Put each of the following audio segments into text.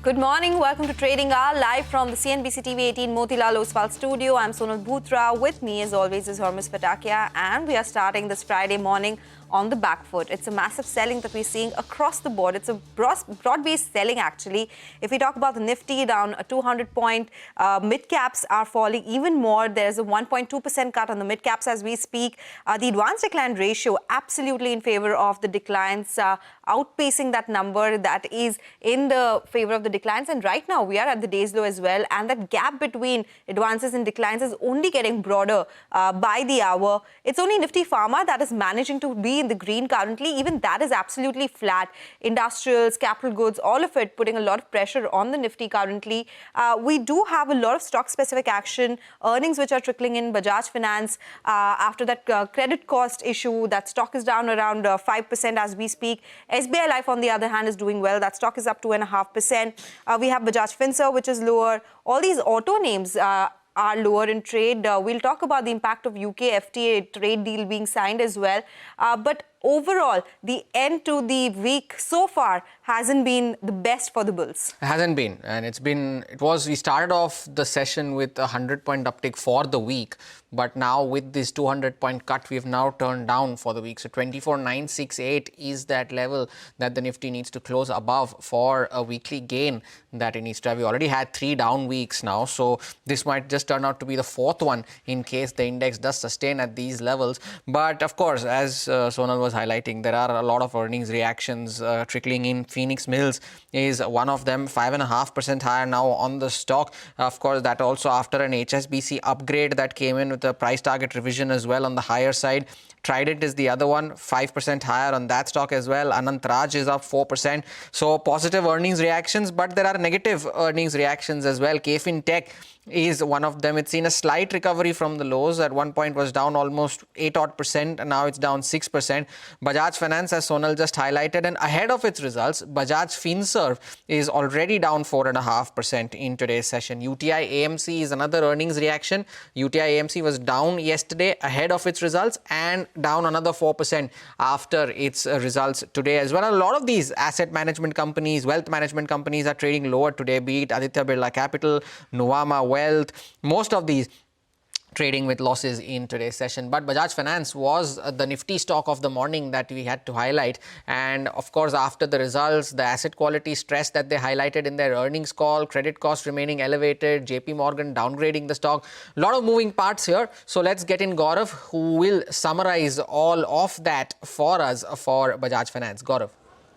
Good morning. Welcome to Trading Hour, live from the CNBC-TV18 Motilal Oswal studio. I'm Sonal Bhutra. With me, as always, is Hormuz Fatakia, and we are starting this Friday morning on the back foot. It's a massive selling that we're seeing across the board. It's a broad-based selling, actually. If we talk about the Nifty, down a 200-point, mid-caps are falling even more. There's a 1.2% cut on the mid-caps as we speak. The advanced decline ratio absolutely in favor of the declines, outpacing that number that is in the favor of the declines. And right now, we are at the day's low as well. And that gap between advances and declines is only getting broader by the hour. It's only Nifty Pharma that is managing to be in the green currently. Even that is absolutely flat. Industrials, capital goods, all of it putting a lot of pressure on the Nifty currently. We do have a lot of stock-specific action, earnings which are trickling in. Bajaj Finance, after that credit cost issue, that stock is down around 5% as we speak. SBI Life, on the other hand, is doing well. That stock is up 2.5%. We have Bajaj Finserv, which is lower. All these auto names are lower in trade. We'll talk about the impact of UK FTA trade deal being signed as well. But overall, the end to the week so far hasn't been the best for the bulls. It hasn't been. And we started off the session with a 100-point uptick for the week. But now with this 200-point cut, we've now turned down for the week. So 24,968 is that level that the Nifty needs to close above for a weekly gain that it needs to have. We already had 3 down weeks now. So this might just turn out to be the 4th one in case the index does sustain at these levels. But of course, as Sonal was highlighting, there are a lot of earnings reactions trickling in. Phoenix Mills is one of them, 5.5% higher now on the stock. Of course, that also after an HSBC upgrade that came in with a price target revision as well on the higher side. Trident is the other one, 5% higher on that stock as well. Anant Raj is up 4%. So positive earnings reactions, but there are negative earnings reactions as well. KFin Tech is one of them. It's seen a slight recovery from the lows. At one point was down almost 8% and now it's down 6%. Bajaj Finance, as Sonal just highlighted, and ahead of its results, Bajaj Finserv is already down 4.5% in today's session. UTI AMC is another earnings reaction. UTI AMC was down yesterday ahead of its results and down another 4% after its results today as well. A lot of these asset management companies, wealth management companies are trading lower today, be it Aditya Birla Capital, Nuvama Wealth, most of these trading with losses in today's session. But Bajaj Finance was the Nifty stock of the morning that we had to highlight. And of course, after the results, the asset quality stress that they highlighted in their earnings call, credit costs remaining elevated, JP Morgan downgrading the stock. A lot of moving parts here. So let's get in Gaurav, who will summarize all of that for us for Bajaj Finance. Gaurav.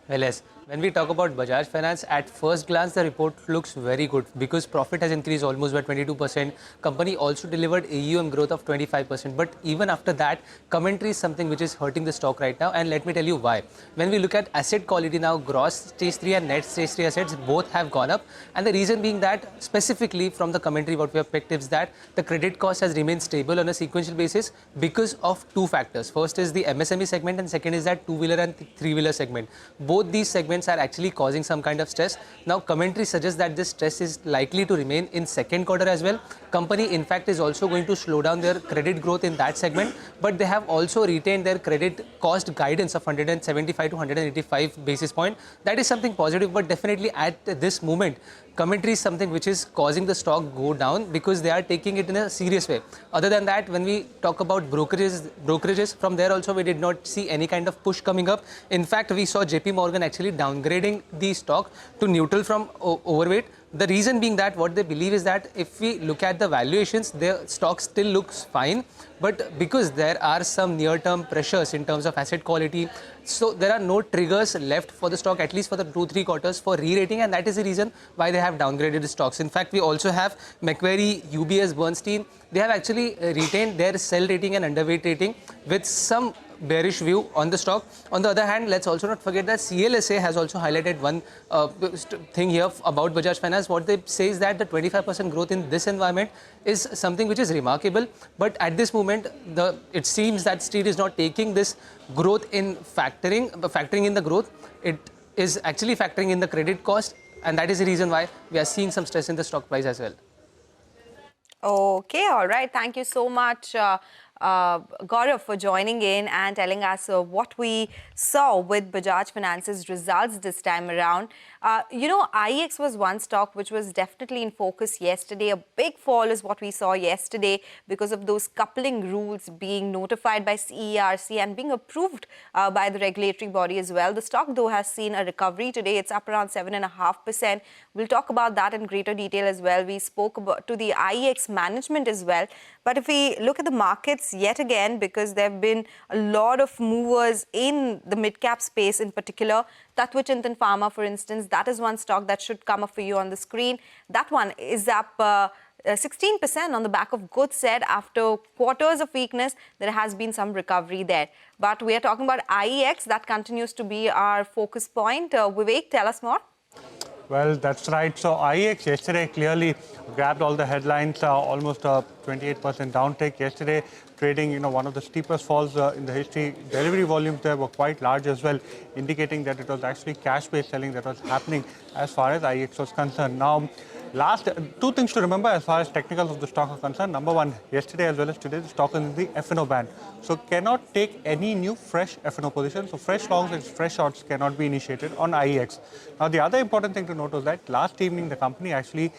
Well, yes. When we talk about Bajaj Finance, at first glance, the report looks very good because profit has increased almost by 22%. Company also delivered AUM growth of 25%. But even after that, commentary is something which is hurting the stock right now. And let me tell you why. When we look at asset quality now, gross stage 3 and net stage 3 assets both have gone up. And the reason being that, specifically from the commentary, what we have picked is that the credit cost has remained stable on a sequential basis because of 2 factors. First is the MSME segment and second is that 2-wheeler and 3-wheeler segment. Both these segments are actually causing some kind of stress. Now, commentary suggests that this stress is likely to remain in second quarter as well. Company, in fact, is also going to slow down their credit growth in that segment, but they have also retained their credit cost guidance of 175 to 185 basis point. That is something positive, but definitely at this moment, commentary is something which is causing the stock go down because they are taking it in a serious way. Other than that, when we talk about brokerages, from there also we did not see any kind of push coming up. In fact, we saw JP Morgan actually downgrading the stock to neutral from overweight. The reason being that what they believe is that if we look at the valuations, the stock still looks fine. But because there are some near-term pressures in terms of asset quality, so there are no triggers left for the stock, at least for the 2-3 quarters for re-rating. And that is the reason why they have downgraded the stocks. In fact, we also have Macquarie, UBS, Bernstein. They have actually retained their sell rating and underweight rating with some bearish view on the stock. On the other hand, let's also not forget that CLSA has also highlighted one thing here about Bajaj Finance. What they say is that the 25% growth in this environment is something which is remarkable. But at this moment, it seems that Street is not taking this growth in factoring in the growth. It is actually factoring in the credit cost. And that is the reason why we are seeing some stress in the stock price as well. Okay, all right. Thank you so much. Gaurav for joining in and telling us what we saw with Bajaj Finance's results this time around. IEX was one stock which was definitely in focus yesterday. A big fall is what we saw yesterday because of those coupling rules being notified by CERC and being approved by the regulatory body as well. The stock, though, has seen a recovery today. It's up around 7.5%. We'll talk about that in greater detail as well. We spoke about to the IEX management as well. But if we look at the markets yet again, because there have been a lot of movers in the mid-cap space in particular, Tatva Chintan Pharma, for instance, that is one stock that should come up for you on the screen. That one is up 16% on the back of goods said. After quarters of weakness, there has been some recovery there. But we are talking about IEX. That continues to be our focus point. Vivek, tell us more. Well, that's right. So IEX yesterday clearly grabbed all the headlines, almost a 28% downtake yesterday, trading, one of the steepest falls in the history. Delivery volumes there were quite large as well, indicating that it was actually cash-based selling that was happening as far as IEX was concerned. Now, two things to remember as far as technicals of the stock are concerned. Number one, yesterday as well as today, the stock is in the F&O band. So cannot take any new fresh F&O positions. So fresh longs and fresh shorts cannot be initiated on IEX. Now, the other important thing to note was that last evening, the company actually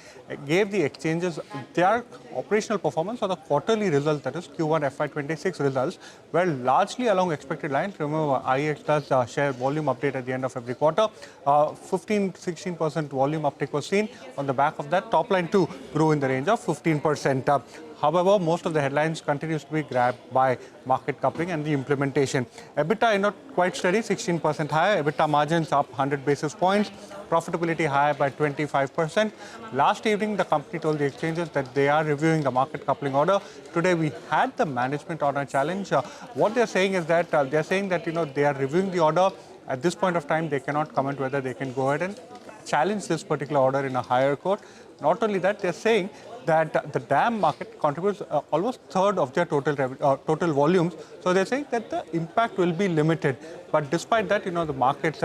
gave the exchanges their operational performance for the quarterly results, that is Q1 FY26 results, were largely along expected lines. Remember, IEX does share volume update at the end of every quarter. 15-16% volume uptick was seen. On the back of that, top line too grew in the range of 15%. However, most of the headlines continues to be grabbed by market coupling and the implementation. EBITDA not quite steady, 16% higher. EBITDA margins up 100 basis points. Profitability higher by 25%. Last evening, the company told the exchanges that they are reviewing the market coupling order. Today, we had the management on a challenge. What they're saying is that they are reviewing the order. At this point of time, they cannot comment whether they can go ahead and challenge this particular order in a higher court. Not only that, they're saying that the DAM market contributes almost third of their total volumes. So they're saying that the impact will be limited. But despite that, the markets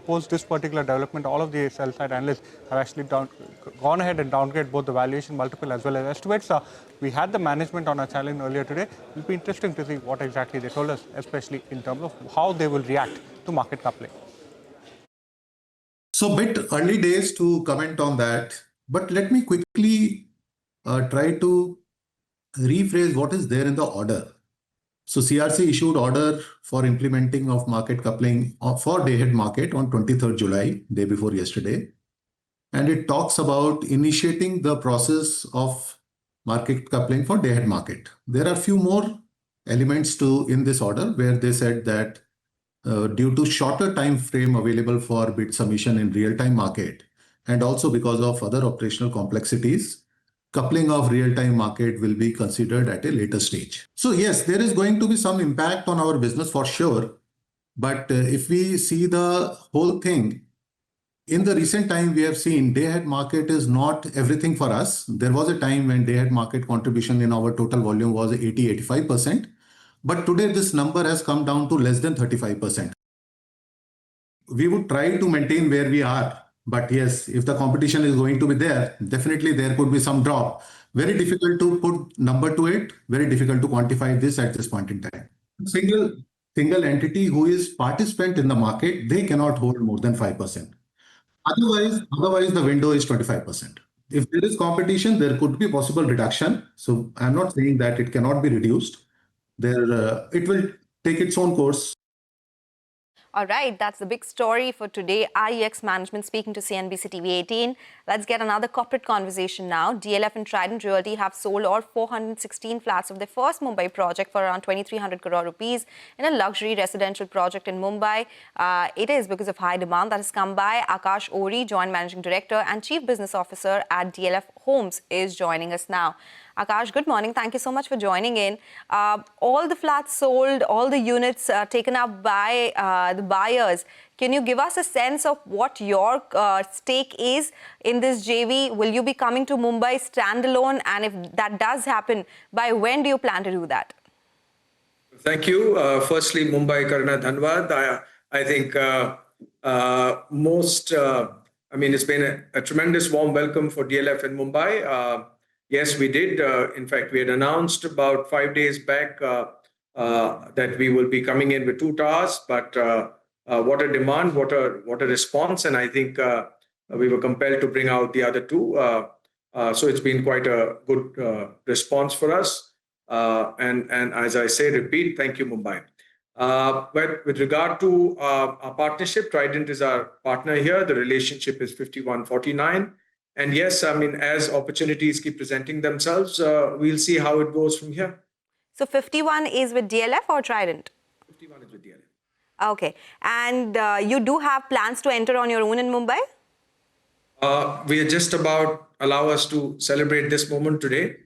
post this particular development, all of the sell-side analysts have actually gone ahead and downgraded both the valuation multiple as well as estimates. We had the management on a challenge earlier today. It will be interesting to see what exactly they told us, especially in terms of how they will react to market coupling. So bit early days to comment on that, but let me quickly try to rephrase what is there in the order. So CRC issued order for implementing of market coupling for day-ahead market on 23rd July, day before yesterday. And it talks about initiating the process of market coupling for day-ahead market. There are a few more elements in this order where they said that due to shorter time frame available for bid submission in real-time market, and also because of other operational complexities, coupling of real-time market will be considered at a later stage. So yes, there is going to be some impact on our business for sure. But if we see the whole thing, in the recent time, we have seen day-ahead market is not everything for us. There was a time when day-ahead market contribution in our total volume was 80-85%. But today, this number has come down to less than 35%. We would try to maintain where we are. But yes, if the competition is going to be there, definitely there could be some drop. Very difficult to put number to it. Very difficult to quantify this at this point in time. Single entity who is participant in the market, they cannot hold more than 5%. Otherwise the window is 25%. If there is competition, there could be possible reduction. So I'm not saying that it cannot be reduced. It will take its own course. All right, that's the big story for today. IEX management speaking to CNBC-TV18. Let's get another corporate conversation now. DLF and Trident Realty have sold all 416 flats of their first Mumbai project for around 2,300 crore rupees in a luxury residential project in Mumbai. It is because of high demand that has come by. Akash Ori, Joint Managing Director and Chief Business Officer at DLF Homes, is joining us now. Akash, good morning. Thank you so much for joining in. All the flats sold, all the units taken up by the buyers. Can you give us a sense of what your stake is in this JV? Will you be coming to Mumbai standalone? And if that does happen, by when do you plan to do that? Thank you. Firstly, Mumbai Karna Dhanwad. I think it's been a tremendous warm welcome for DLF in Mumbai. yes, we did. In fact, we had announced about 5 days back that we will be coming in with 2 towers. But what a demand, what a response. And I think we were compelled to bring out the other two. So it's been quite a good response for us. And as I say, repeat, thank you, Mumbai. But with regard to our partnership, Trident is our partner here. The relationship is 51-49. And yes, I mean, as opportunities keep presenting themselves, we'll see how it goes from here. So 51 is with DLF or Trident? 51 is with DLF. Okay. And you do have plans to enter on your own in Mumbai? We are just about allow us to celebrate this moment today.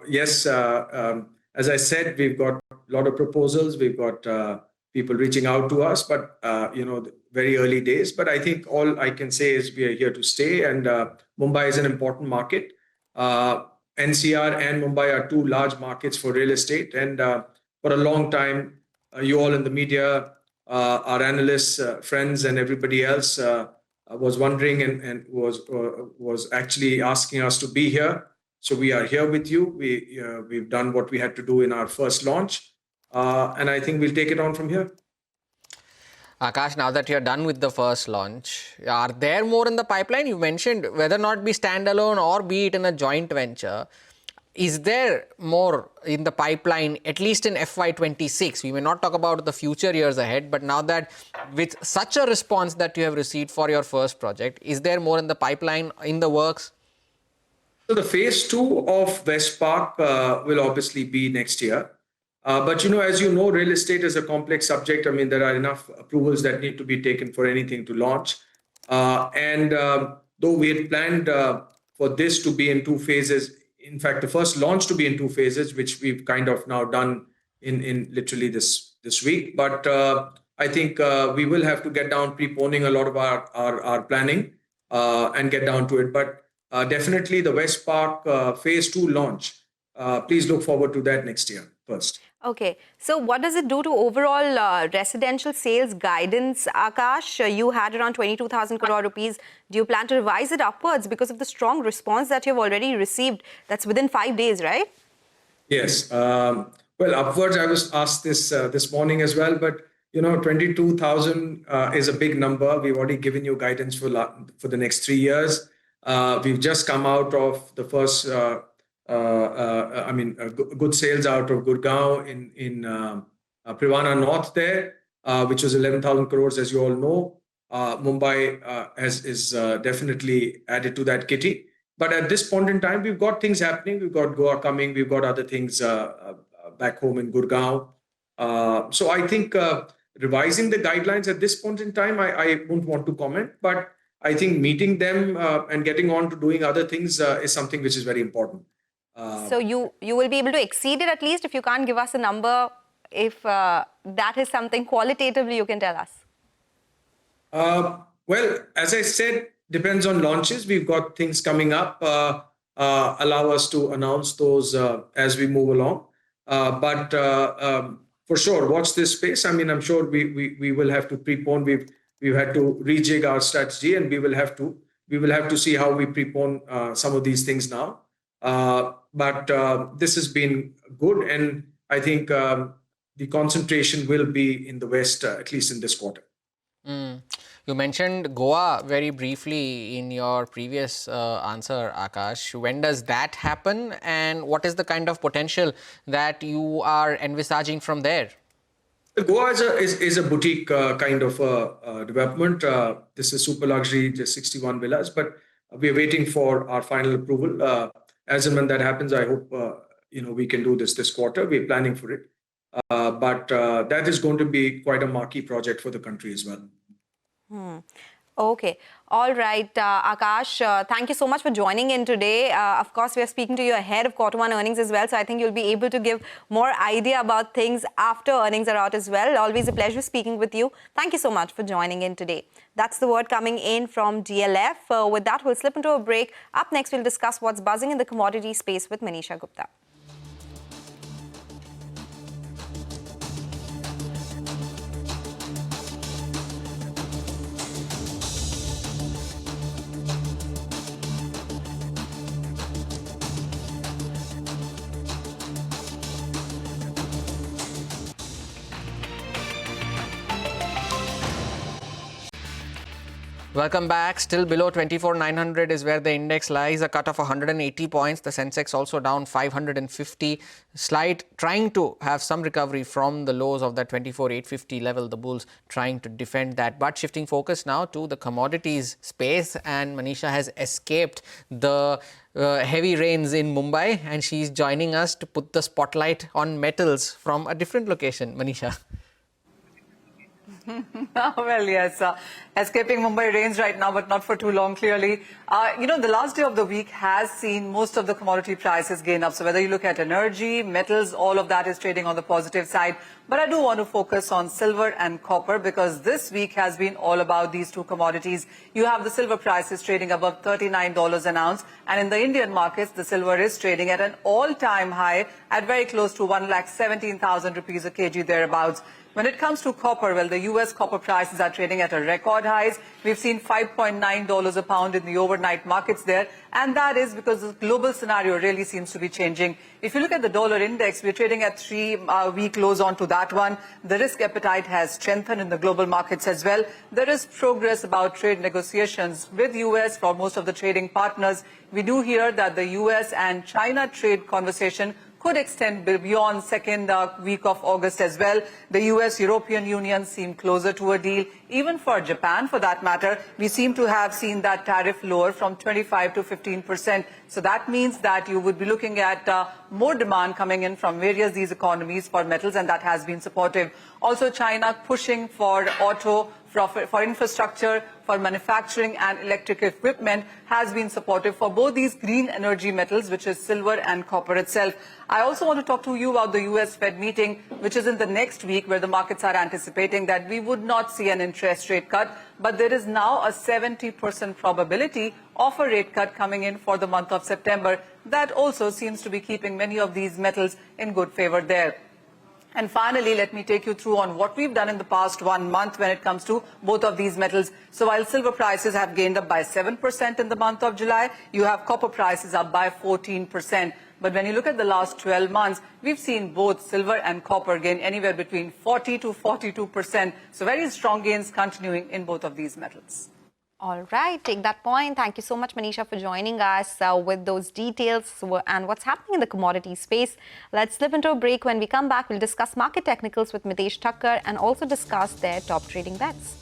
Yes, as I said, we've got a lot of proposals. We've got people reaching out to us, but very early days. But I think all I can say is we are here to stay, and Mumbai is an important market. NCR and Mumbai are two large markets for real estate, and for a long time, you all in the media, our analysts, friends, and everybody else was wondering and was actually asking us to be here. So we are here with you. We've done what we had to do in our first launch, and I think we'll take it on from here. Akash, now that you're done with the first launch, are there more in the pipeline? You mentioned whether or not be standalone or be it in a joint venture. Is there more in the pipeline, at least in FY26? We may not talk about the future years ahead, but now that with such a response that you have received for your first project, is there more in the pipeline, in the works? So the phase 2 of West Park will obviously be next year. But, as you know, real estate is a complex subject. I mean, there are enough approvals that need to be taken for anything to launch. And though we had planned for this to be in 2 phases, in fact, the first launch to be in 2 phases, which we've kind of now done in literally this week. But I think we will have to get down preponing a lot of our planning and get down to it. But definitely the West Park phase 2 launch, please look forward to that next year first. Okay. So what does it do to overall residential sales guidance, Akash? You had around 22,000 crore rupees. Do you plan to revise it upwards because of the strong response that you've already received? That's within 5 days, right? Yes. Well, upwards, I was asked this morning as well, but 22,000 is a big number. We've already given you guidance for the next 3 years. We've just come out of the first good sales out of Gurgaon in Privana North there, which was 11,000 crores, as you all know. Mumbai is definitely added to that kitty. But at this point in time, we've got things happening. We've got Goa coming. We've got other things back home in Gurgaon. So I think revising the guidelines at this point in time, I won't want to comment. But I think meeting them and getting on to doing other things is something which is very important. So you will be able to exceed it at least if you can't give us a number, if that is something qualitatively you can tell us. Well, as I said, depends on launches. We've got things coming up. Allow us to announce those as we move along. But for sure, watch this space. I mean, I'm sure we will have to prepone. We've had to rejig our strategy, and we will have to see how we prepone some of these things now. But this has been good, and I think the concentration will be in the West, at least in this quarter. You mentioned Goa very briefly in your previous answer, Akash. When does that happen, and what is the kind of potential that you are envisaging from there? Goa is a boutique kind of development. This is super luxury, just 61 villas, but we are waiting for our final approval. As and when that happens, I hope we can do this quarter. We're planning for it, but that is going to be quite a marquee project for the country as well. Okay. All right, Akash, thank you so much for joining in today. Of course, we are speaking to you ahead of Q1 earnings as well, so I think you'll be able to give more idea about things after earnings are out as well. Always a pleasure speaking with you. Thank you so much for joining in today. That's the word coming in from DLF. With that, we'll slip into a break. Up next, we'll discuss what's buzzing in the commodity space with Manisha Gupta. Welcome back. Still below 24,900 is where the index lies, a cut of 180 points. The sensex also down 550. Trying to have some recovery from the lows of that 24,850 level. The bulls trying to defend that. But shifting focus now to the commodities space, and Manisha has escaped the heavy rains in Mumbai, and she's joining us to put the spotlight on metals from a different location. Manisha. Well, yes, escaping Mumbai rains right now, but not for too long, clearly. The last day of the week has seen most of the commodity prices gain up. So whether you look at energy, metals, all of that is trading on the positive side. But I do want to focus on silver and copper, because this week has been all about these two commodities. You have the silver prices trading above $39 an ounce. And in the Indian markets, the silver is trading at an all-time high at very close to 1,17,000 rupees a kg thereabouts. When it comes to copper, well, the U.S. copper prices are trading at a record highs. We've seen $5.9 a pound in the overnight markets there, and that is because the global scenario really seems to be changing. If you look at the dollar index, we're trading at 3-week lows onto that one. The risk appetite has strengthened in the global markets as well. There is progress about trade negotiations with U.S. for most of the trading partners. We do hear that the U.S. and China trade conversation could extend beyond second week of August as well. The US, European Union seem closer to a deal. Even for Japan, for that matter, we seem to have seen that tariff lower from 25 to 15%. So that means that you would be looking at more demand coming in from various these economies for metals, and that has been supportive. Also, China pushing for auto, for infrastructure, for manufacturing and electric equipment has been supportive for both these green energy metals, which is silver and copper itself. I also want to talk to you about the US Fed meeting, which is in the next week, where the markets are anticipating that we would not see an interest rate cut, but there is now a 70% probability of a rate cut coming in for the month of September. That also seems to be keeping many of these metals in good favor there. And finally, let me take you through on what we've done in the past 1 month when it comes to both of these metals. So while silver prices have gained up by 7% in the month of July, you have copper prices up by 14%. But when you look at the last 12 months, we've seen both silver and copper gain anywhere between 40 to 42%. So very strong gains continuing in both of these metals. All right, take that point. Thank you so much, Manisha, for joining us with those details and what's happening in the commodity space. Let's slip into a break. When we come back, we'll discuss market technicals with Mitesh Thakkar and also discuss their top trading bets.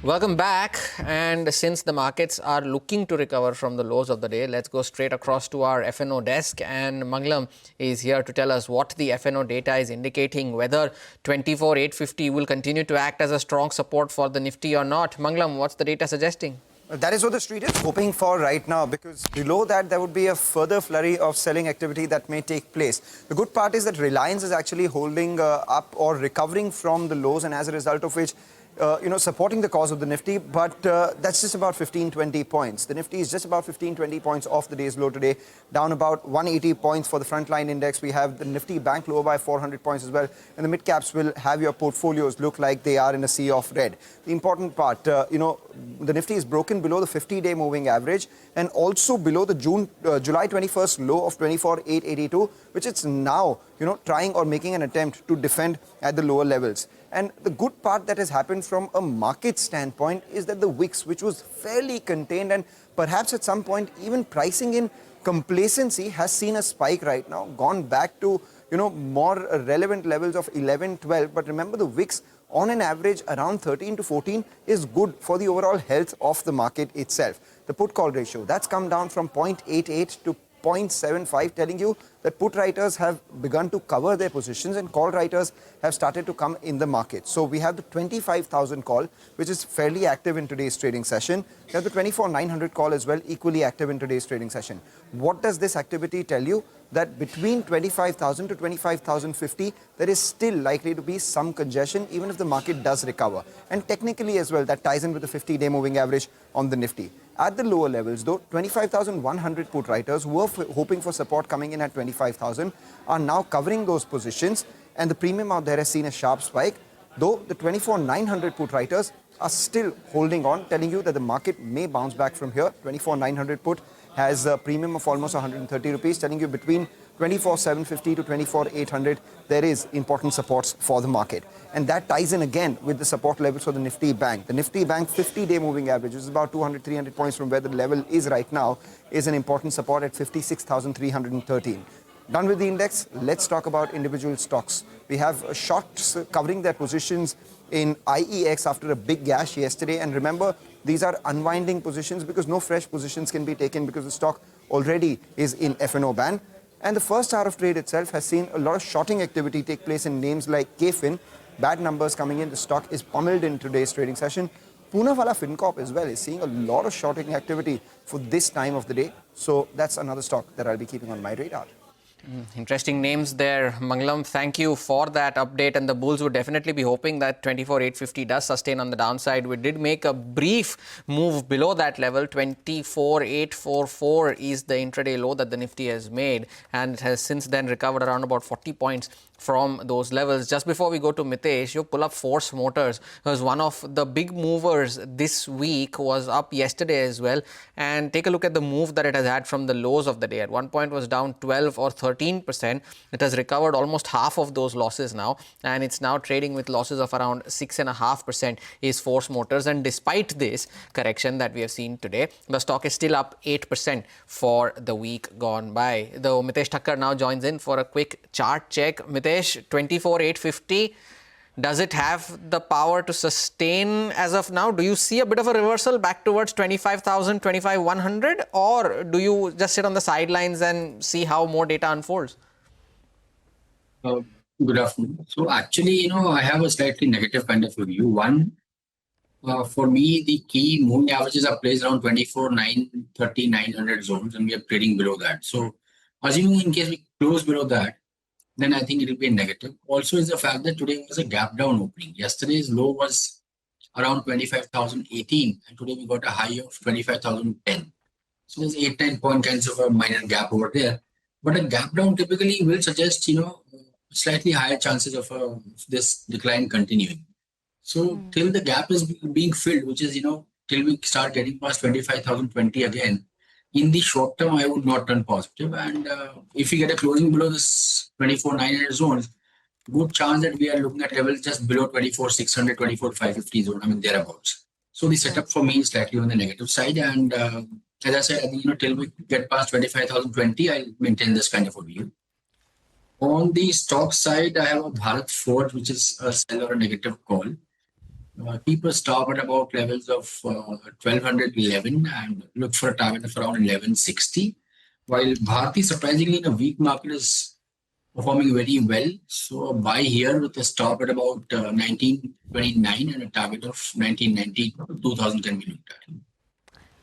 Welcome back. And since the markets are looking to recover from the lows of the day, let's go straight across to our FNO desk. And Mangalam is here to tell us what the FNO data is indicating, whether 24,850 will continue to act as a strong support for the Nifty or not. Mangalam, what's the data suggesting? That is what the street is hoping for right now, because below that there would be a further flurry of selling activity that may take place. The good part is that Reliance is actually holding up or recovering from the lows, and as a result of which supporting the cause of the Nifty, but that's just about 15-20 points. The Nifty is just about 15-20 points off the day's low today, down about 180 points for the frontline index. We have the Nifty bank lower by 400 points as well, and the mid caps will have your portfolios look like they are in a sea of red. The important part, the Nifty is broken below the 50-day moving average and also below the July 21st low of 24,882, which it's now trying or making an attempt to defend at the lower levels. And the good part that has happened from a market standpoint is that the VIX, which was fairly contained and perhaps at some point even pricing in complacency, has seen a spike right now, gone back to more relevant levels of 11, 12. But remember, the VIX on an average around 13 to 14 is good for the overall health of the market itself. The put call ratio, that's come down from 0.88 to 0.75, telling you that put writers have begun to cover their positions and call writers have started to come in the market. So we have the 25,000 call, which is fairly active in today's trading session. We have the 24,900 call as well, equally active in today's trading session. What does this activity tell you? That between 25,000 to 25,050, there is still likely to be some congestion, even if the market does recover. And technically as well, that ties in with the 50-day moving average on the Nifty. At the lower levels, though, 25,100 put writers who were hoping for support coming in at 25,000 are now covering those positions, and the premium out there has seen a sharp spike, though the 24,900 put writers are still holding on, telling you that the market may bounce back from here. 24,900 put has a premium of almost 130 rupees, telling you between 24,750 to 24,800, there is important supports for the market. And that ties in again with the support levels for the Nifty Bank. The Nifty Bank 50-day moving average, which is about 200, 300 points from where the level is right now, is an important support at 56,313. Done with the index, let's talk about individual stocks. We have shorts covering their positions in IEX after a big gash yesterday. And remember, these are unwinding positions because no fresh positions can be taken because the stock already is in F&O ban. And the first hour of trade itself has seen a lot of shorting activity take place in names like KFin. Bad numbers coming in. The stock is pummeled in today's trading session. Poonawalla FinCorp as well is seeing a lot of shorting activity for this time of the day. So that's another stock that I'll be keeping on my radar. Interesting names there. Mangalam, thank you for that update. And the bulls would definitely be hoping that 24,850 does sustain on the downside. We did make a brief move below that level. 24,844 is the intraday low that the Nifty has made. And it has since then recovered around about 40 points from those levels. Just before we go to Mitesh, you pull up Force Motors. Was one of the big movers this week, was up yesterday as well. And take a look at the move that it has had from the lows of the day. At one point was down 12 or 13%. It has recovered almost half of those losses now. And it's now trading with losses of around 6.5% is Force Motors. And despite this correction that we have seen today, the stock is still up 8% for the week gone by. Though Mitesh Thakkar now joins in for a quick chart check. Mitesh, 24,850, does it have the power to sustain as of now? Do you see a bit of a reversal back towards 25,000, 25,100, or do you just sit on the sidelines and see how more data unfolds? Good afternoon. So actually, I have a slightly negative kind of view. One, for me, the key moving averages are placed around 24,930, 900 zones, and we are trading below that. So assuming in case we close below that, then I think it will be a negative. Also is the fact that today was a gap down opening. Yesterday's low was around 25,018 and today we got a high of 25,010. So there's 8-9 point kinds of a minor gap over there. But a gap down typically will suggest, slightly higher chances of this decline continuing. So till the gap is being filled, which is, till we start getting past 25,020 again, in the short term, I would not turn positive. And if we get a closing below this 24,900 zones, good chance that we are looking at levels just below 24,600, 24,550 zone, thereabouts. So the setup for me is slightly on the negative side. And as I said, I think, till we get past 25,020, I'll maintain this kind of a view. On the stock side, I have a Bharat Forge, which is a sell or a negative call. Keep a stop at about levels of 1211 and look for a target of around 1160. While Bharti, surprisingly, in a weak market, is performing very well. So a buy here with a stop at about 1929 and a target of 1990 to 2000 can be looked at.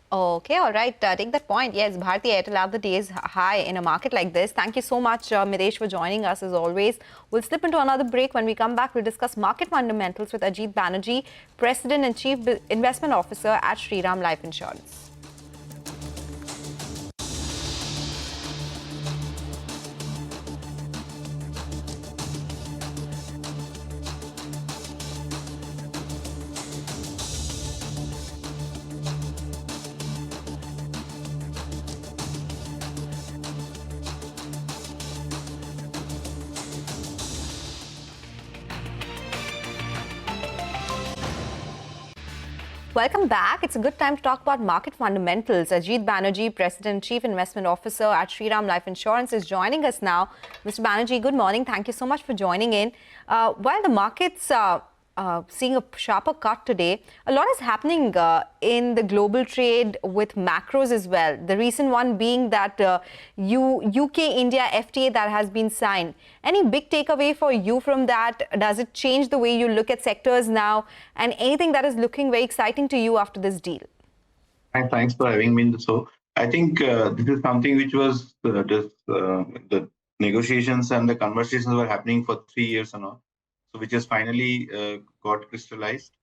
Okay, all right. Take that point. Yes, Bharti Airtel at the day's high in a market like this. Thank you so much, Mitesh, for joining us as always. We'll slip into another break. When we come back, we'll discuss market fundamentals with Ajit Banerjee, President and Chief Investment Officer at Shriram Life Insurance. Welcome back. It's a good time to talk about market fundamentals. Ajit Banerjee, President, Chief Investment Officer at Shriram Life Insurance, is joining us now. Mr. Banerjee, good morning. Thank you so much for joining in. While the markets seeing a sharper cut today, a lot is happening in the global trade with macros as well. The recent one being that UK-India FTA that has been signed. Any big takeaway for you from that? Does it change the way you look at sectors now? And anything that is looking very exciting to you after this deal? Thanks for having me in the show. I think this is something which was the negotiations and the conversations were happening for 3 years and all. So which has finally got crystallized.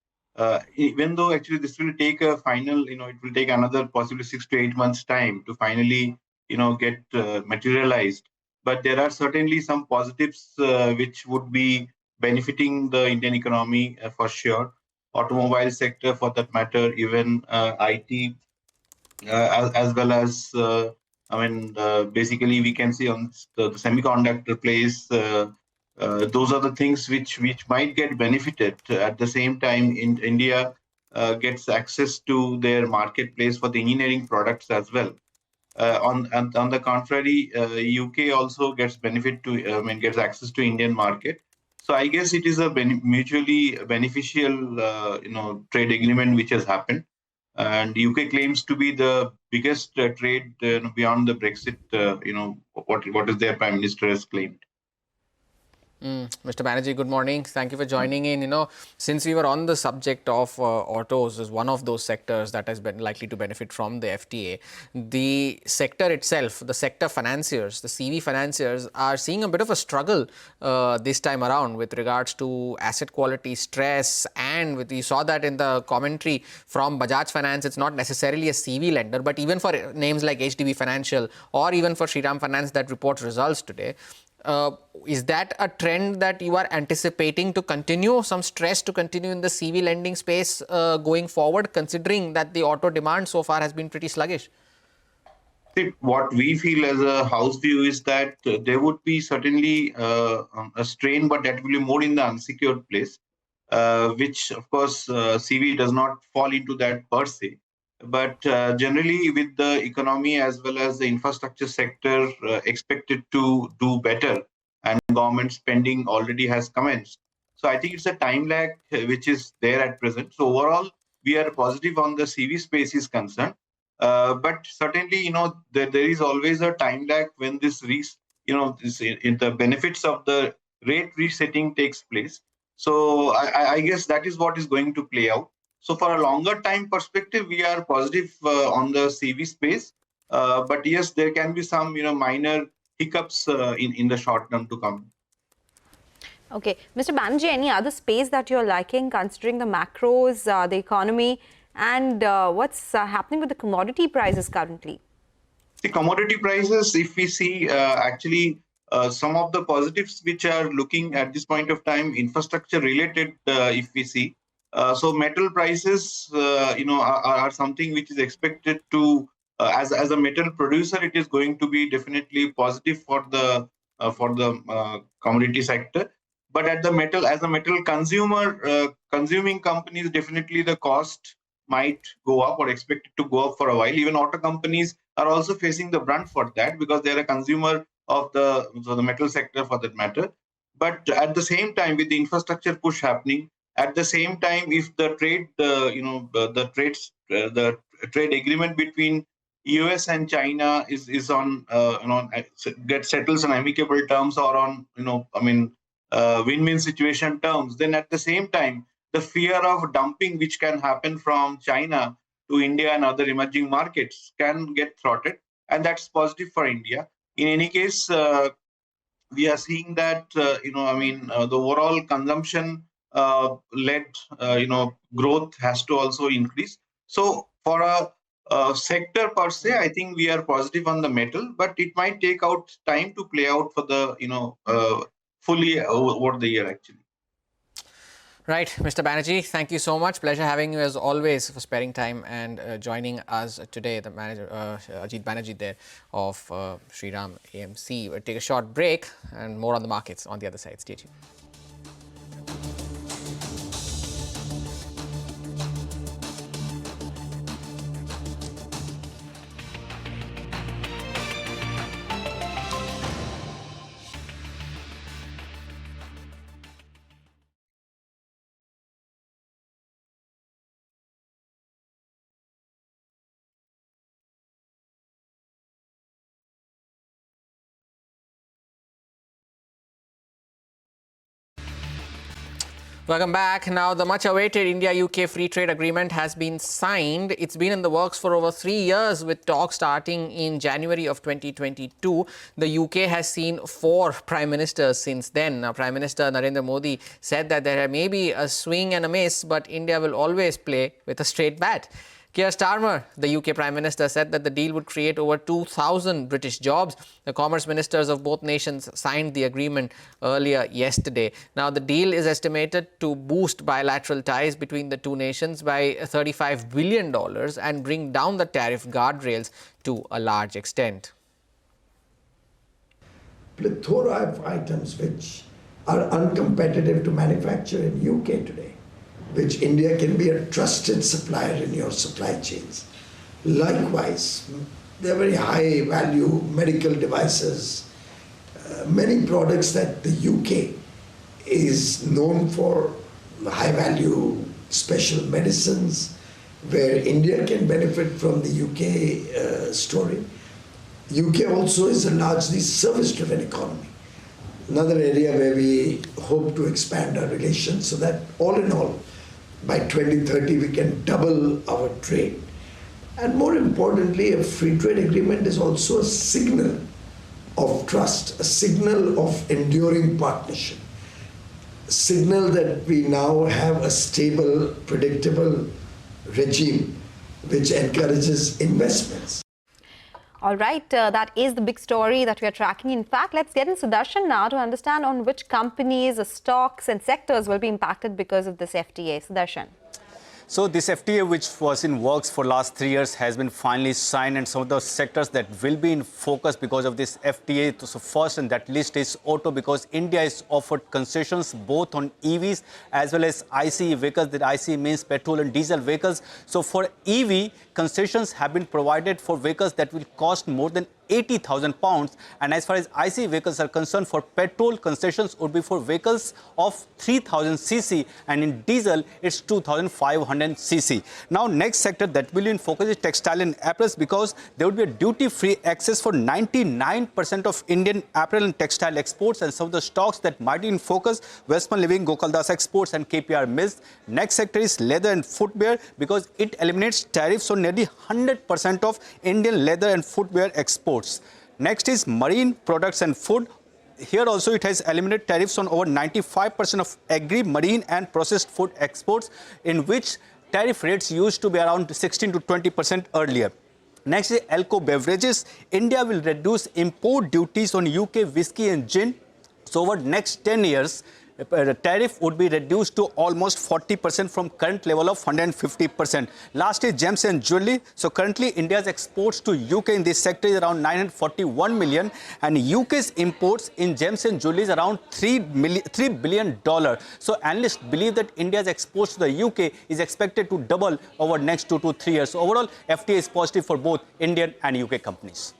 Even though actually this will take a final, it will take another possibly 6 to 8 months time to finally, get materialized. But there are certainly some positives which would be benefiting the Indian economy for sure. automobile sector for that matter, even IT, as well as, basically we can see on the semiconductor place, those are the things which might get benefited. At the same time, in India gets access to their marketplace for the engineering products as well. On the contrary, UK also gets gets access to Indian market. So I guess it is a mutually beneficial, trade agreement which has happened. And UK claims to be the biggest trade beyond the Brexit. What is their prime minister has claimed. Mr. Banerjee, good morning. Thank you for joining in. Since we were on the subject of autos as one of those sectors that has been likely to benefit from the FTA, the sector itself, the sector financiers, the CV financiers are seeing a bit of a struggle this time around with regards to asset quality stress. And you saw that in the commentary from Bajaj Finance. It's not necessarily a CV lender, but even for names like HDB Financial or even for Shriram Finance that reports results today, is that a trend that you are anticipating to continue, some stress to continue in the CV lending space going forward, considering that the auto demand so far has been pretty sluggish? What we feel as a house view is that there would be certainly a strain, but that will be more in the unsecured place, which of course CV does not fall into that per se. But generally, with the economy as well as the infrastructure sector expected to do better, and government spending already has commenced. So I think it's a time lag which is there at present. So overall, we are positive on the CV space is concerned. But certainly, there is always a time lag when this in the benefits of the rate resetting takes place. So I guess that is what is going to play out. So for a longer time perspective, we are positive on the CV space. But yes, there can be some minor hiccups in the short term to come. Okay. Mr. Banerjee, any other space that you're liking considering the macros, the economy, and what's happening with the commodity prices currently? The commodity prices, if we see some of the positives which are looking at this point of time, infrastructure related, if we see. So metal prices, are something which is expected to, as a metal producer, it is going to be definitely positive for the commodity sector. But as a metal consumer, consuming companies, definitely the cost might go up or expected to go up for a while. Even auto companies are also facing the brunt for that because they're a consumer of the metal sector for that matter. But at the same time, with the infrastructure push happening, at the same time, if the trade, the trade agreement between US and China is on, get settles on amicable terms or on, win-win situation terms, then at the same time, the fear of dumping which can happen from China to India and other emerging markets can get thwarted, and that's positive for India. In any case, we are seeing that the overall consumption led growth has to also increase. So for a sector per se, I think we are positive on the metal, but it might take out time to play out for the fully over the year actually. Right, Mr. Banerjee, thank you so much. Pleasure having you as always for sparing time and joining us today. The manager, Ajit Banerjee there of Shriram AMC. We'll take a short break and more on the markets on the other side. Stay tuned. Welcome back. Now, the much-awaited India-UK Free Trade Agreement has been signed. It's been in the works for over 3 years, with talks starting in January of 2022. The UK has seen 4 prime ministers since then. Now, Prime Minister Narendra Modi said that there may be a swing and a miss, but India will always play with a straight bat. Keir Starmer, the UK Prime Minister, said that the deal would create over 2,000 British jobs. The commerce ministers of both nations signed the agreement earlier yesterday. Now, the deal is estimated to boost bilateral ties between the two nations by $35 billion and bring down the tariff guardrails to a large extent. Plethora of items which are uncompetitive to manufacture in UK today, which India can be a trusted supplier in your supply chains. Likewise, they're very high value medical devices, many products that the UK is known for, high value special medicines, where India can benefit from the UK story. UK also is a largely service-driven economy. Another area where we hope to expand our relations so that all in all, by 2030, we can double our trade. And more importantly, a free trade agreement is also a signal of trust, a signal of enduring partnership, a signal that we now have a stable, predictable regime which encourages investments. All right, that is the big story that we are tracking. In fact, let's get in Sudarshan now to understand on which companies, stocks and sectors will be impacted because of this FTA. Sudarshan. So this FTA, which was in works for last 3 years, has been finally signed, and some of the sectors that will be in focus because of this FTA. So first on that list is auto, because India is offered concessions both on EVs as well as ICE vehicles. That ICE means petrol and diesel vehicles. So for EV, concessions have been provided for vehicles that will cost more than £80,000, and as far as ICE vehicles are concerned, for petrol, concessions would be for vehicles of 3,000 cc, and in diesel it's 2,500 cc. Now, next sector that will be in focus is textile and apparels, because there would be a duty-free access for 99% of Indian apparel and textile exports, and some of the stocks that might be in focus: Westman Living, Gokaldas Exports and KPR Mills. Next sector is leather and footwear, because it eliminates tariffs on nearly 100% of Indian leather and footwear exports. Next is marine products and food. Here also it has eliminated tariffs on over 95% of agri, marine and processed food exports, in which tariff rates used to be around 16 to 20% earlier. Next is Alco Beverages. India will reduce import duties on UK whiskey and gin. So over next 10 years, the tariff would be reduced to almost 40% from current level of 150%. Last is gems and jewelry. So currently India's exports to UK in this sector is around 941 million, and UK's imports in gems and jewelry is around $3 billion. So analysts believe that India's exports to the UK is expected to double over next 2 to 3 years. So overall, FTA is positive for both Indian and UK companies.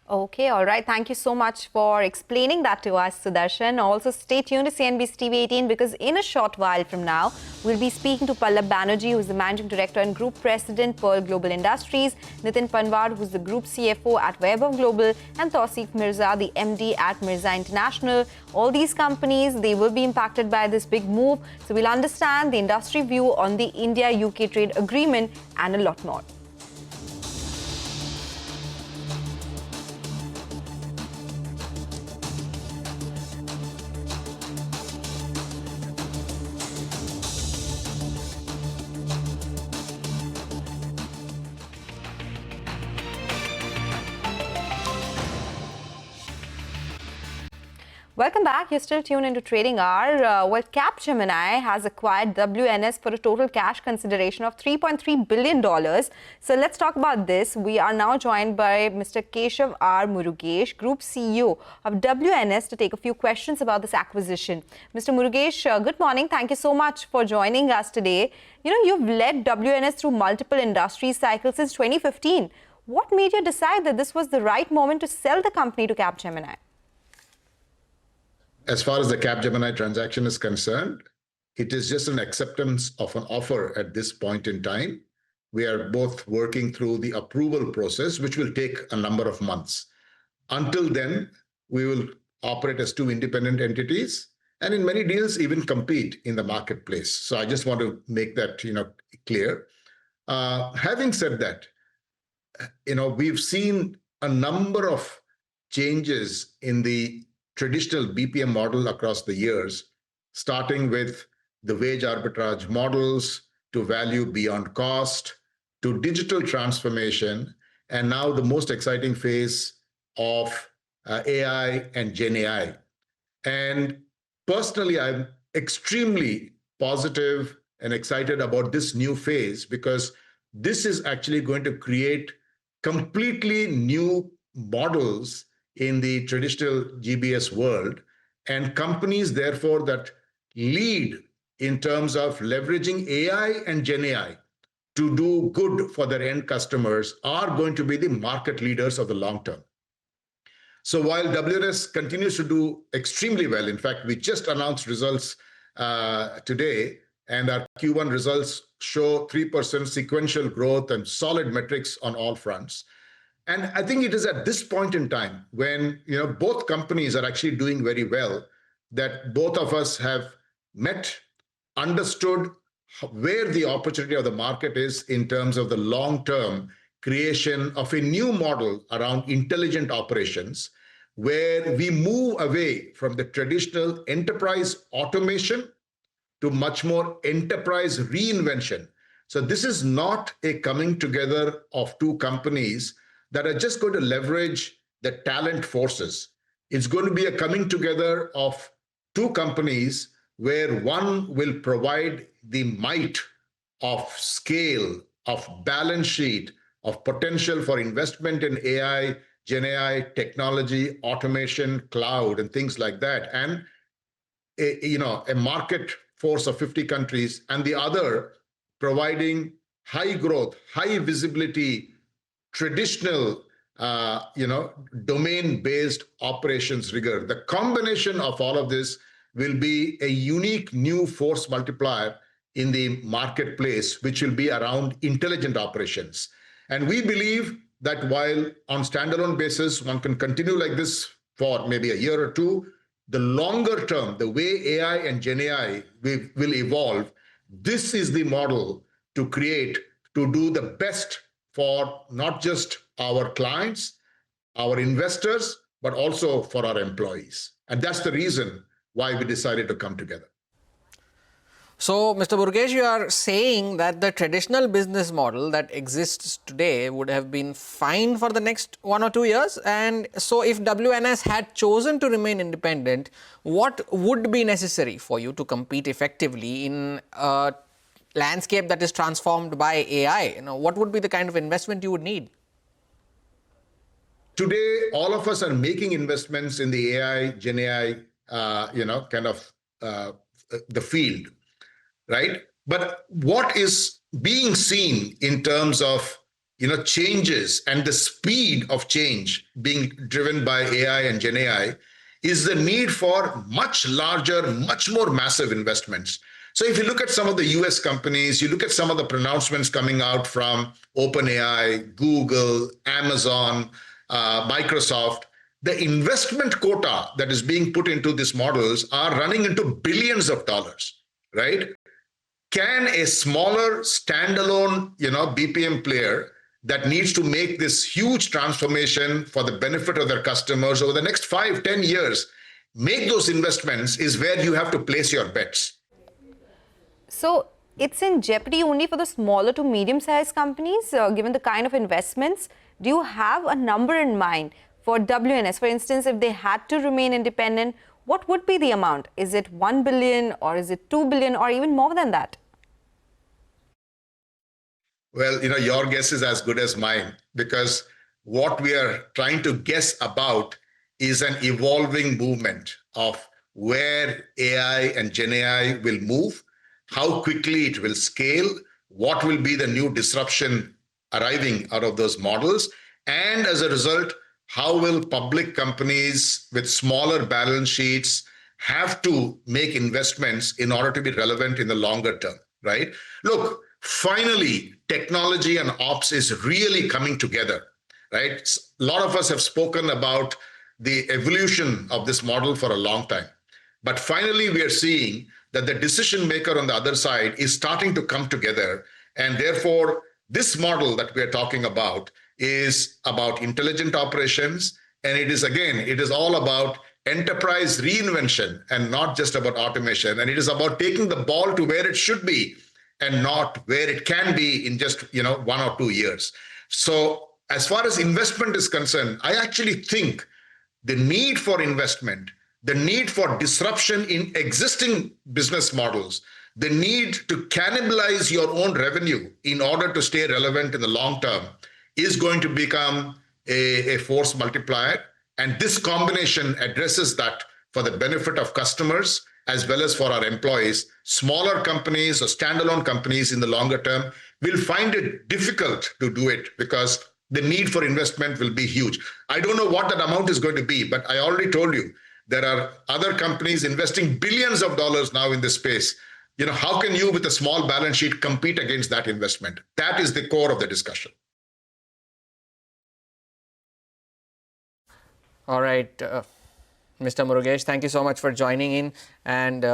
Okay, all right. Thank you so much for explaining that to us, Sudarshan. Also, stay tuned to CNBC-TV18, because in a short while from now, we'll be speaking to Pallab Banerjee, who's the Managing Director and Group President, Pearl Global Industries, Nitin Panwar, who's the Group CFO at Vaibhav Global, and Tausif Mirza, the MD at Mirza International. All these companies, they will be impacted by this big move. So we'll understand the industry view on the India-UK trade agreement and a lot more. Welcome back. You're still tuned into Trading Hour. Well, Capgemini has acquired WNS for a total cash consideration of $3.3 billion. So let's talk about this. We are now joined by Mr. Keshav R. Murugesh, Group CEO of WNS, to take a few questions about this acquisition. Mr. Murugesh, good morning. Thank you so much for joining us today. You know, you've led WNS through multiple industry cycles since 2015. What made you decide that this was the right moment to sell the company to Capgemini? As far as the Capgemini transaction is concerned, it is just an acceptance of an offer at this point in time. We are both working through the approval process, which will take a number of months. Until then, we will operate as two independent entities, and in many deals even compete in the marketplace. So I just want to make that clear. Having said that, we've seen a number of changes in the traditional BPM model across the years, starting with the wage arbitrage models to value beyond cost, to digital transformation, and now the most exciting phase of AI and Gen AI. And personally, I'm extremely positive and excited about this new phase because this is actually going to create completely new models in the traditional GBS world, and companies, therefore, that lead in terms of leveraging AI and Gen AI to do good for their end customers are going to be the market leaders of the long term. So while WNS continues to do extremely well, in fact, we just announced results today, and our Q1 results show 3% sequential growth and solid metrics on all fronts. And I think it is at this point in time when both companies are actually doing very well that both of us have met, understood where the opportunity of the market is in terms of the long-term creation of a new model around intelligent operations, where we move away from the traditional enterprise automation to much more enterprise reinvention. So this is not a coming together of two companies that are just going to leverage the talent forces. It's going to be a coming together of two companies where one will provide the might of scale, of balance sheet, of potential for investment in AI, Gen AI, technology, automation, cloud, and things like that, and a market force of 50 countries, and the other providing high growth, high visibility, traditional, domain-based operations rigor. The combination of all of this will be a unique new force multiplier in the marketplace, which will be around intelligent operations. And we believe that while on standalone basis, one can continue like this for maybe a year or two, the longer term, the way AI and Gen AI will evolve, this is the model to create, to do the best for not just our clients, our investors, but also for our employees. And that's the reason why we decided to come together. So, Mr. Burgesh, you are saying that the traditional business model that exists today would have been fine for the next 1 or 2 years. And so if WNS had chosen to remain independent, what would be necessary for you to compete effectively in a landscape that is transformed by AI? What would be the kind of investment you would need? Today, all of us are making investments in the AI, Gen AI, the field. Right? But what is being seen in terms of changes and the speed of change being driven by AI and Gen AI is the need for much larger, much more massive investments. So if you look at some of the US companies, you look at some of the pronouncements coming out from OpenAI, Google, Amazon, Microsoft, the investment quota that is being put into these models are running into billions of dollars, right? Can a smaller standalone, BPM player that needs to make this huge transformation for the benefit of their customers over the next 5-10 years, make those investments is where you have to place your bets. So it's in jeopardy only for the smaller to medium-sized companies, given the kind of investments. Do you have a number in mind for WNS? For instance, if they had to remain independent, what would be the amount? Is it 1 billion or is it 2 billion or even more than that? Well, your guess is as good as mine, because what we are trying to guess about is an evolving movement of where AI and Gen AI will move, how quickly it will scale, what will be the new disruption arriving out of those models, and as a result, how will public companies with smaller balance sheets have to make investments in order to be relevant in the longer term, right? Look, finally, technology and ops is really coming together, right? A lot of us have spoken about the evolution of this model for a long time. But finally, we are seeing that the decision maker on the other side is starting to come together. And therefore, this model that we are talking about is about intelligent operations. And it is all about enterprise reinvention and not just about automation. And it is about taking the ball to where it should be and not where it can be in just 1 or 2 years. So as far as investment is concerned, I actually think the need for investment, the need for disruption in existing business models, the need to cannibalize your own revenue in order to stay relevant in the long term is going to become a force multiplier. And this combination addresses that for the benefit of customers as well as for our employees. Smaller companies or standalone companies in the longer term will find it difficult to do it because the need for investment will be huge. I don't know what that amount is going to be, but I already told you there are other companies investing billions of dollars now in this space. How can you with a small balance sheet compete against that investment? That is the core of the discussion. All right, Mr. Murugesh, thank you so much for joining in and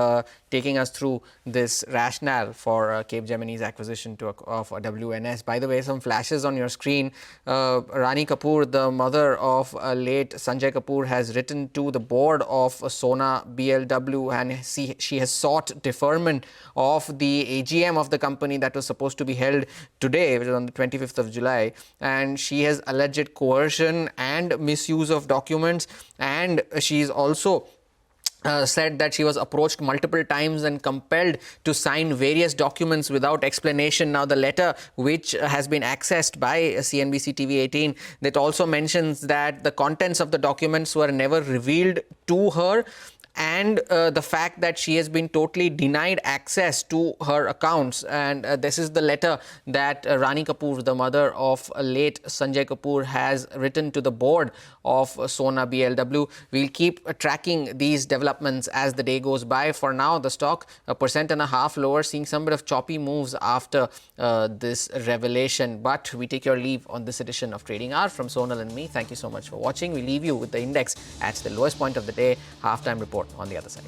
taking us through this rationale for Capgemini's acquisition of WNS. By the way, some flashes on your screen. Rani Kapoor, the mother of late Sanjay Kapoor, has written to the board of Sona BLW, and she has sought deferment of the AGM of the company that was supposed to be held today, which is on the 25th of July. And she has alleged coercion and misuse of documents, and she's also said that she was approached multiple times and compelled to sign various documents without explanation. Now, the letter which has been accessed by CNBC-TV18, that also mentions that the contents of the documents were never revealed to her, and the fact that she has been totally denied access to her accounts. And this is the letter that Rani Kapoor, the mother of late Sanjay Kapoor, has written to the board of Sona BLW. We'll keep tracking these developments as the day goes by. For now, the stock 1.5% lower, seeing some bit of choppy moves after this revelation. But we take your leave on this edition of Trading Hour. From Sonal and me, thank you so much for watching. We leave you with the index at the lowest point of the day. Halftime report on the other side.